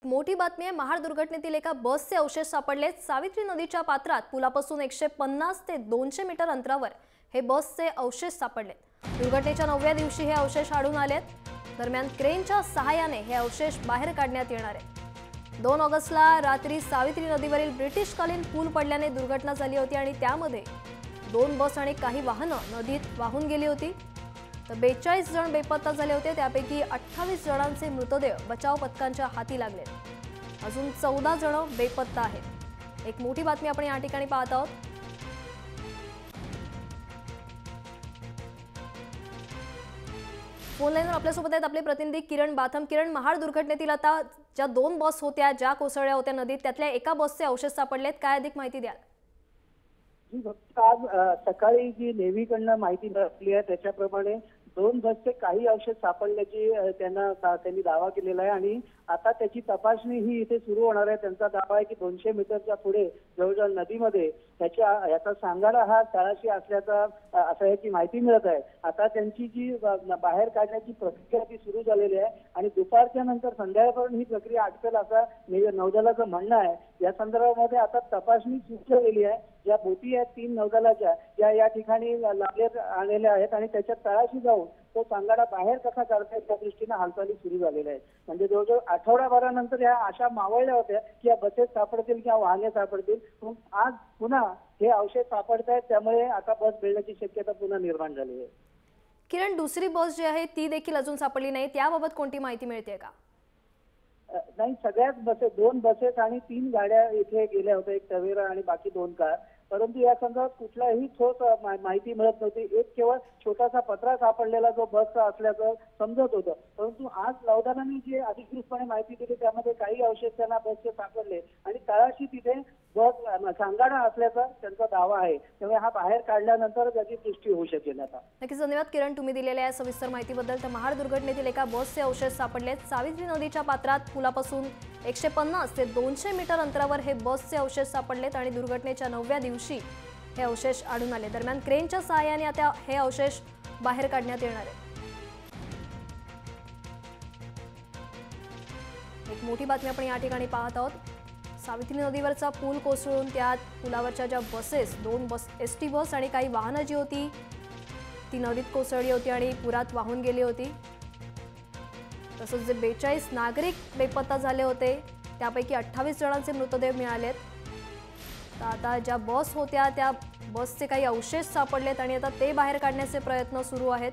मोठी बातमी आहे। महाड दुर्घटनेतील एका बसचे अवशेष सापडले। सावित्री नदीच्या पात्रात पुलापासून 150 ते 200 मीटर अंतरावर हे बसचे अवशेष सापडले। दुर्घटनेच्या 9व्या दिवशी हे अवशेष आढळून आलेत। दरम्यान क्रेनच्या सहाय्याने हे अवशेष बाहेर काढण्यात येणार आहे। 2 ऑगस्टला रात्री सावित्री नदीवरील ब्रिटिशकालीन पूल पडल्याने दुर्घटना झाली होती आणि त्यामध्ये 2 बस आणि काही वाहनं नदीत वाहून गेली होती। तर 42 जण बेपत्ता झाले होते। त्यापैकी 28 जणांचे मृतदेह बचाव पथकांच्या हाती लागले। अजून 14 जण बेपत्ता आहेत। एक मोठी बातमी आपण या ठिकाणी पाहत आहोत। फोन लाईनवर आपल्यासोबत आहेत आपले प्रतिनिधी किरण बाथम। किरण, महाड दुर्घटनेतील आता ज्या 2 बस होत्या ज्या कोसळल्या होत्या नदीत, त्यातल्या एका बसचे अवशेष सापडलेत, काय अधिक माहिती द्याल? आज सकाळी जी नेव्हीकडनं माहिती मिळाली आहे त्याच्याप्रमाणे 2 बसचे काही अवशेष सापडल्याची त्यांनी दावा केलेला आहे आणि आता त्याची तपासणी ही इथे सुरू होणार आहे। त्यांचा दावा आहे की 200 मीटरच्या पुढे जवळजवळ नदीमध्ये याचा सांगाडा हा तळाशी असल्याचा असं याची माहिती मिळत आहे। आता त्यांची जी बाहेर काढण्याची प्रक्रिया ती सुरू झालेली आहे आणि दुपारच्या नंतर संध्याकाळपर्यंत ही प्रक्रिया आटपेल असं नौदलाचं म्हणणं आहे। या संदर्भामध्ये आता तपासणी सुरू झालेली आहे। ज्या बोटी आहेत 3 नौदलाच्या या ठिकाणी लागण्यात आलेल्या आहेत आणि त्याच्या तळाशी जाऊन तो सांगाडा बाहेर कसा काढता येईल त्या दृष्टीने हालचाली सुरू झालेल्या आहेत। म्हणजे जवळजवळ आठवड्याभरानंतर या आशा मावळल्या होत्या की या बसेस सापडतील किंवा वाहने सापडतील, पण आज पुन्हा हे अवशेष सापडत आहेत। त्यामुळे आता बस मिळण्याची शक्यता पुन्हा निर्माण झाली आहे। किरण, दुसरी बस जी आहे ती देखील अजून सापडली नाही, त्याबाबत कोणती माहिती मिळते का? नाही, सगळ्याच बसेस 2 बसेस आणि 3 गाड्या इथे गेल्या होत्या, एक टवेरा आणि बाकी 2 कार, परंतु या संदर्भात कुठलाही ठोस माहिती मिळत नव्हती। एक केवळ छोटासा पत्रा सापडलेला जो बसचा असल्याचं समजत होतं, परंतु आज नौदलाने जी अधिकृतपणे माहिती दिली त्यामध्ये काही अवशेष त्यांना बसचे सापडले आणि तळाशी तिथे बस सांगाडा असल्याचा त्यांचा दावा आहे। त्यामुळे हा बाहेर काढल्यानंतर त्याची पुष्टी होऊ शकेल। आता नक्कीच धन्यवाद किरण, तुम्ही दिलेल्या सविस्तर माहितीबद्दल। तर महाड दुर्घटनेतील एका बसचे अवशेष सापडलेत। सावित्री नदीच्या पात्रात पुलापासून 150 ते 200 मीटर अंतरावर हे बसचे अवशेष सापडलेत आणि दुर्घटनेच्या 9व्या दिवशी हे अवशेष आढळून आले। दरम्यान क्रेनच्या सहाय्याने आता हे अवशेष बाहेर काढण्यात येणार आहे। एक मोठी बातमी आपण या ठिकाणी पाहत आहोत। सावित्री नदीवरचा पूल कोसळून त्यात पुलावरच्या ज्या बसेस 2 बस एसटी बस आणि काही वाहनं जी होती ती नदीत कोसळली होती आणि पुरात वाहून गेली होती। तसंच जे 42 नागरिक बेपत्ता झाले होते त्यापैकी 28 जणांचे मृतदेह मिळालेत। तर आता ज्या बस होत्या त्या बसचे काही अवशेष सापडलेत आणि आता ते बाहेर काढण्याचे प्रयत्न सुरू आहेत।